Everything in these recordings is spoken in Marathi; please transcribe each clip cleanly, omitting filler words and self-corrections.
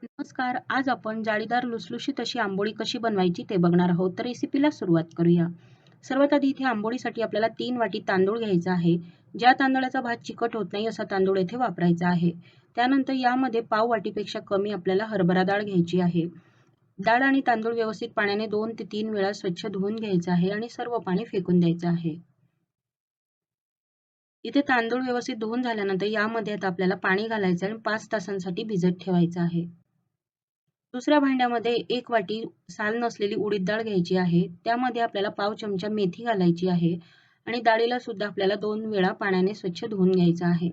नमस्कार. आज आपण जाळीदार लुसलुशीत अशी आंबोळी कशी बनवायची ते बघणार आहोत. तर रेसिपीला सुरुवात करूया. सर्वात आधी इथे आंबोळीसाठी आपल्याला 3 वाटी तांदूळ घ्यायचा आहे. ज्या तांदळाचा भात चिकट होत नाही असा तांदूळ येथे वापरायचा आहे. त्यानंतर यामध्ये पाव वाटीपेक्षा कमी आपल्याला हरभरा डाळ घ्यायची आहे. डाळ आणि तांदूळ व्यवस्थित पाण्याने 2 ते 3 वेळा स्वच्छ धुवून घ्यायचं आहे आणि सर्व पाणी फेकून द्यायचं आहे. इथे तांदूळ व्यवस्थित धुवून झाल्यानंतर यामध्ये आता आपल्याला पाणी घालायचं आणि 5 तासांसाठी भिजत ठेवायचं आहे. दुसऱ्या भांड्यामध्ये 1 वाटी साल नसलेली उडीद डाळ घ्यायची आहे. त्यामध्ये आपल्याला पाव चमचा मेथी घालायची आहे आणि डाळीला सुद्धा आपल्याला 2 वेळा पाण्याने स्वच्छ धुवून घ्यायचं आहे.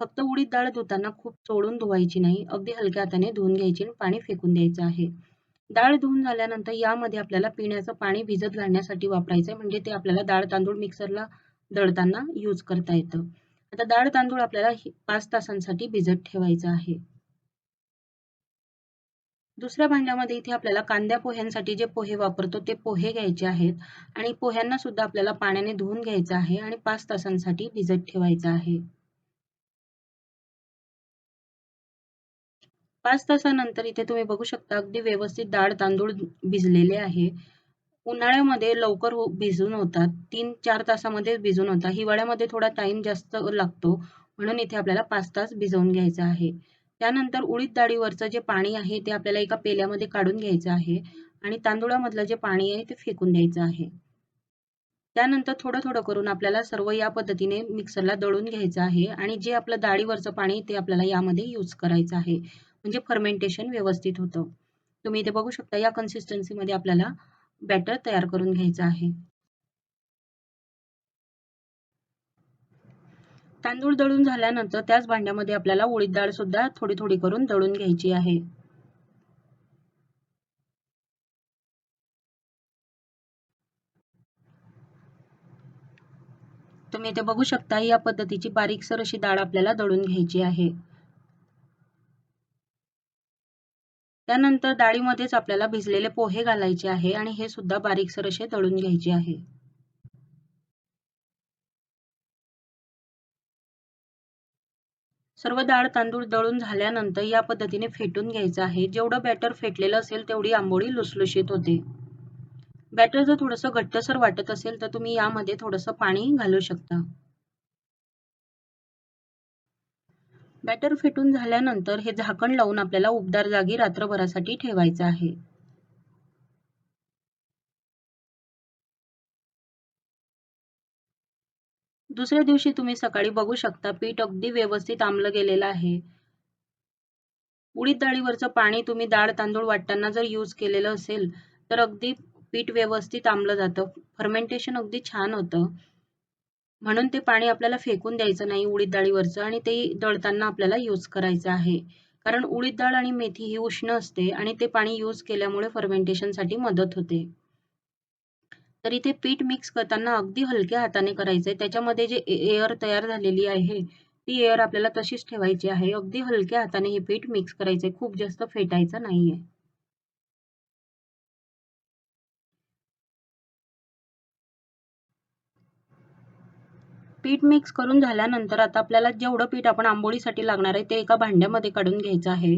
फक्त उडीद डाळ धुताना खूप चोळून धुवायची नाही. अगदी हलक्या हाताने धुवून घ्यायची आणि पाणी फेकून द्यायचं आहे. डाळ धुवून झाल्यानंतर यामध्ये आपल्याला पिण्याचं पाणी भिजत घालण्यासाठी वापरायचं आहे. म्हणजे ते आपल्याला डाळ तांदूळ मिक्सरला दळताना यूज करता येतं. आता डाळ तांदूळ आपल्याला 5 तासांसाठी भिजत ठेवायचं आहे. दुसऱ्या भांड्यामध्ये इथे आपल्याला कांद्या पोह्यांसाठी जे पोहे वापरतो ते पोहे घ्यायचे आहेत आणि पोह्यांना सुद्धा आपल्याला पाण्याने धुवून घ्यायचं आहे आणि 5 तासांसाठी भिजत ठेवायचं आहे. 5 तासानंतर इथे तुम्ही बघू शकता अगदी व्यवस्थित डाळ तांदूळ भिजलेले आहे. उन्हाळ्यामध्ये लवकर भिजून होतात. 3-4 तासामध्ये भिजून होतात. हिवाळ्यामध्ये थोडा टाईम जास्त लागतो. म्हणून इथे आपल्याला 5 तास भिजवून घ्यायचं आहे. त्यानंतर उडीद डाळीवरचं जे पाणी आहे ते आपल्याला एका पेल्यामध्ये काढून घ्यायचं आहे आणि तांदूळामधलं जे पाणी आहे ते फेकून द्यायचं आहे. त्यानंतर थोडं-थोडं करून आपल्याला सर्व या पद्धतीने मिक्सरला दळून घ्यायचं आहे आणि जे आपलं डाळीवरचं पाणी ते आपल्याला यामध्ये यूज करायचं आहे. म्हणजे फर्मेंटेशन व्यवस्थित होतं. तुम्ही इथे बघू शकता या कन्सिस्टन्सीमध्ये आपल्याला बॅटर तयार करून घ्यायचं आहे. तांदूळ दळून झाल्यानंतर त्याच भांड्यामध्ये आपल्याला उडीद डाळ सुद्धा थोडी-थोडी करून दळून घ्यायची आहे. तुम्ही इथे बघू शकता या पद्धतीची बारीकसर अशी डाळ आपल्याला दळून घ्यायची आहे. त्यानंतर डाळीमध्येच आपल्याला भिजलेले पोहे घालायचे आहे आणि हे सुद्धा बारीकसर असे दळून घ्यायचे आहे. सर्व डाळ तांदूळ दळून झाल्यानंतर या पद्धतीने फेटून घ्यायचं आहे. जेवढं बॅटर फेटलेलं असेल तेवढी आंबोळी लुसलुशीत होते. बॅटर जर थोडंसं घट्टसर वाटत असेल तर तुम्ही यामध्ये थोडंसं पाणी घालू शकता. बॅटर फेटून झाल्यानंतर हे झाकण लावून आपल्याला उबदार जागी रात्रभरासाठी ठेवायचं आहे. दुसऱ्या दिवशी तुम्ही सकाळी बघू शकता पीठ अगदी व्यवस्थित आंबलं गेलेलं आहे. उडीद डाळीवरचं पाणी तुम्ही डाळ तांदूळ वाटताना जर यूज केलेलं असेल तर अगदी पीठ व्यवस्थित आंबलं जातं. फर्मेंटेशन अगदी छान होतं. म्हणून ते पाणी आपल्याला फेकून द्यायचं नाही उडीद डाळीवरचं आणि ते दळताना आपल्याला यूज करायचं आहे. कारण उडीद डाळ आणि मेथी ही उष्ण असते आणि ते पाणी यूज केल्यामुळे फर्मेंटेशनसाठी मदत होते. तर इथे पीठ मिक्स करताना अगदी हलक्या हाताने करायचंय. त्याच्यामध्ये जे एअर तयार झालेली आहे, ती एअर आपल्याला तशीच ठेवायची आहे. अगदी हलक्या हाताने हे पीठ मिक्स करायचंय. खूप जास्त फेटायचं नाहीये. पीठ मिक्स करून झाल्यानंतर आता आपल्याला जेवढं पीठ आपण आंबोळीसाठी लागणार आहे, ते एका भांड्यामध्ये काढून घ्यायचं आहे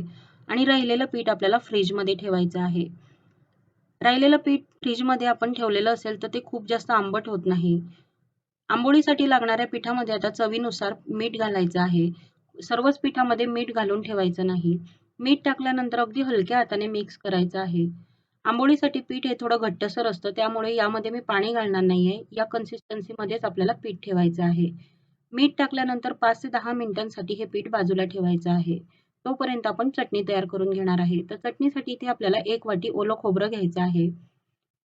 आणि राहिलेलं पीठ आपल्याला फ्रिजमध्ये ठेवायचं आहे. राहिलेलं पीठ फ्रिजमध्ये आपण ठेवलेलं असेल, तर ते खूप जास्त आंबट होत नाही. आंबोळीसाठी लागणाऱ्या पिठामध्ये आता चवीनुसार मीठ घालायचं आहे. सर्वच पिठामध्ये मीठ घालून ठेवायचं नाही. मीठ टाकल्यानंतर अगदी हलक्या हाताने मिक्स करायचं आहे. आंबोळीसाठी पीठ हे थोडं घट्टसर असतं, त्यामुळे यामध्ये मी पाणी घालणार नाहीये. या कन्सिस्टन्सीमध्येच आपल्याला पीठ ठेवायचं आहे. मीठ टाकल्यानंतर 5 ते 10 मिनिटांसाठी हे पीठ बाजूला ठेवायचं आहे. तोपर्यंत आपण चटणी तयार करून घेणार आहे. तर चटणीसाठी इथे आपल्याला 1 वाटी ओलं खोबरं घ्यायचं आहे.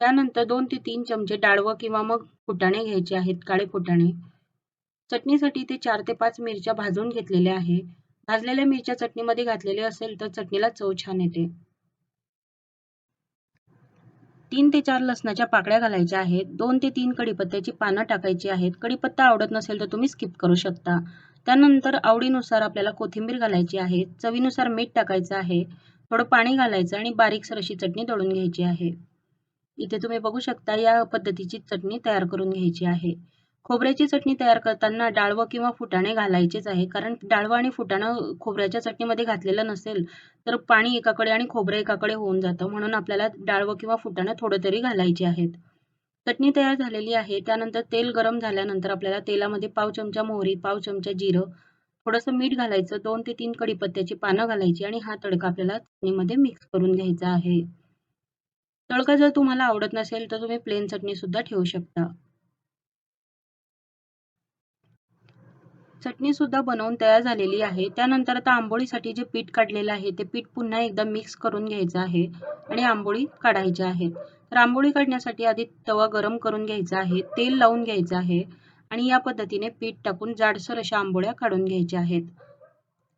त्यानंतर 2 ते 3 चमचे डाळवं किंवा मग फुटाणे घ्यायचे आहेत, काळे फुटाणे. चटणीसाठी ते 4 ते 5 मिरच्या भाजून घेतलेल्या आहे. भाजलेल्या मिरच्या चटणीमध्ये घातलेले असेल तर चटणीला चव छान येते. 3 ते 4 लसणाच्या पाकळ्या घालायच्या आहेत. 2 ते 3 कढीपत्त्याची पानं टाकायची आहेत. कढीपत्ता आवडत नसेल तर तुम्ही स्किप करू शकता. त्यानंतर आवडीनुसार आपल्याला कोथिंबीर घालायची आहे. चवीनुसार मीठ टाकायचं आहे. थोडं पाणी घालायचं आणि बारीकसर अशी चटणी दळून घ्यायची आहे. इथे तुम्ही बघू शकता या पद्धतीची चटणी तयार करून घ्यायची आहे. खोबऱ्याची चटणी तयार करताना डाळवं किंवा फुटाणे घालायचेच आहे, कारण डाळवं आणि फुटाणं खोबऱ्याच्या चटणीमध्ये घातलेलं नसेल तर पाणी एकाकडे आणि खोबरं एकाकडे होऊन जातं, म्हणून आपल्याला डाळवं किंवा फुटाणं थोडं तरी घालायचे आहेत. चटणी तयार झालेली आहे. त्यानंतर तेल गरम झाल्यानंतर आपल्याला तेलामध्ये पाव चमचा मोहरी, पाव चमचा जिरं, थोडंसं मीठ घालायचं, 2 ते 3 कढीपत्त्याची पानं घालायची आणि हा तडका आपल्याला चटणीमध्ये मिक्स करून घ्यायचा आहे. तडका जर तुम्हाला आवडत नसेल तर तुम्ही प्लेन चटणी सुद्धा ठेवू शकता. चटणी सुद्धा बनवून तयार झालेली आहे. त्यानंतर आता आंबोळीसाठी जे पीठ काढलेलं आहे ते पीठ पुन्हा एकदा मिक्स करून घ्यायचं आहे आणि आंबोळी काढायच्या आहेत. तर आंबोळी काढण्यासाठी आधी तवा गरम करून घ्यायचा आहे, तेल लावून घ्यायचं आहे आणि या पद्धतीने पीठ टाकून जाडसर अशा आंबोळ्या काढून घ्यायच्या आहेत.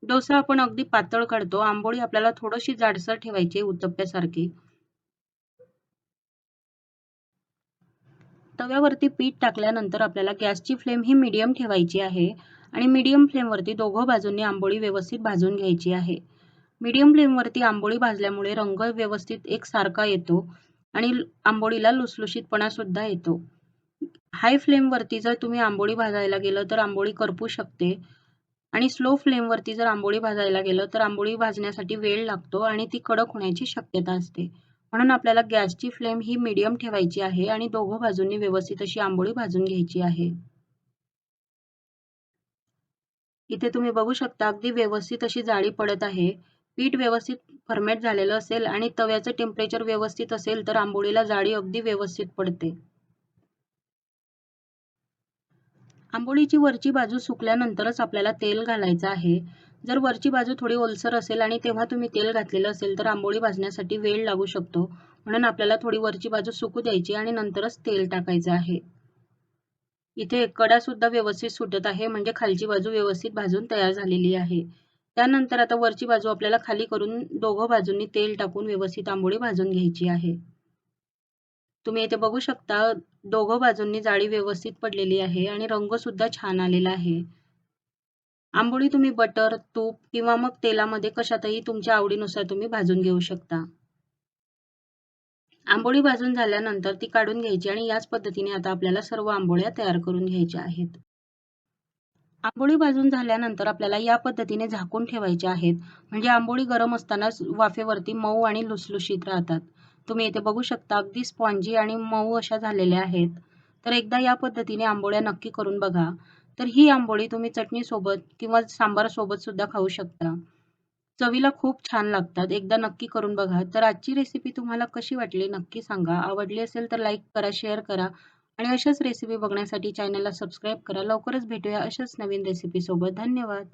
डोसा आपण अगदी पातळ काढतो, आंबोळी आपल्याला थोडीशी जाडसर ठेवायची उत्तप्प्यासारखी. तव्यावरती पीठ टाकल्यानंतर आपल्याला गॅसची फ्लेम ही मीडियम ठेवायची आहे आणि मीडियम फ्लेमवरती दोघं बाजूंनी आंबोळी व्यवस्थित भाजून घ्यायची आहे. मीडियम फ्लेमवरती आंबोळी भाजल्यामुळे रंग व्यवस्थित एकसारखा येतो आणि आंबोळीला लुसलुशीतपणा सुद्धा येतो. हाय फ्लेमवरती जर तुम्ही आंबोळी भाजायला गेलं तर आंबोळी करपू शकते आणि स्लो फ्लेमवरती जर आंबोळी भाजायला गेलं तर आंबोळी भाजण्यासाठी वेळ लागतो आणि ती कडक होण्याची शक्यता असते. म्हणून आपल्याला गॅसची फ्लेम ही मीडियम ठेवायची आहे आणि दोघं बाजूंनी व्यवस्थित अशी आंबोळी भाजून घ्यायची आहे. इथे तुम्ही बघू शकता अगदी व्यवस्थित अशी जाळी पडत आहे. पीठ व्यवस्थित फर्मेट झालेलं असेल आणि तव्याचं टेम्परेचर व्यवस्थित असेल तर आंबोळीला जाळी अगदी व्यवस्थित पडते. आंबोळीची वरची बाजू सुकल्यानंतरच आपल्याला तेल घालायचं आहे. जर वरची बाजू थोडी ओलसर असेल आणि तेव्हा तुम्ही तेल घातलेलं असेल तर आंबोळी भाजण्यासाठी वेळ लागू शकतो. म्हणून आपल्याला थोडी वरची बाजू सुकू द्यायची आणि नंतरच तेल टाकायचं आहे. इथे कडा सुद्धा व्यवस्थित सुटत आहे, म्हणजे खालची बाजू व्यवस्थित भाजून तयार झालेली आहे. त्यानंतर आता वरची बाजू आपल्याला खाली करून दोघं बाजूंनी तेल टाकून व्यवस्थित आंबोळी भाजून घ्यायची आहे. तुम्ही इथे बघू शकता दोघं बाजूंनी जाळी व्यवस्थित पडलेली आहे आणि रंग सुद्धा छान आलेला आहे. आंबोळी तुम्ही बटर, तूप किंवा मग तेलामध्ये कशातही तुमच्या आवडीनुसार तुम्ही भाजून घेऊ शकता. आंबोळी भाजून झाल्यानंतर ती काढून घ्यायची आणि याच पद्धतीने आता आपल्याला सर्व आंबोळ्या तयार करून घ्यायच्या आहेत. आंबोळी भाजून झाल्यानंतर आपल्याला या पद्धतीने झाकून ठेवायच्या आहेत, म्हणजे आंबोळी गरम असतानाच वाफेवरती मऊ आणि लुसलुशीत राहतात. तुम्ही इथे बघू शकता अगदी स्पॉन्जी आणि मऊ अशा झालेल्या आहेत. तर एकदा या पद्धतीने आंबोळ्या नक्की करून बघा. तर ही आंबोळी तुम्ही चटणीसोबत किंवा सांबारसोबत सुद्धा खाऊ शकता. चवीला खूप छान लागतात. एकदा नक्की करून बघा. तर आजची रेसिपी तुम्हाला कशी वाटली नक्की सांगा. आवडली असेल तर लाईक करा, शेअर करा आणि अशाच रेसिपी बघण्यासाठी चॅनलला सबस्क्राईब करा. लवकरच भेटूया अशाच नवीन रेसिपीसोबत. धन्यवाद.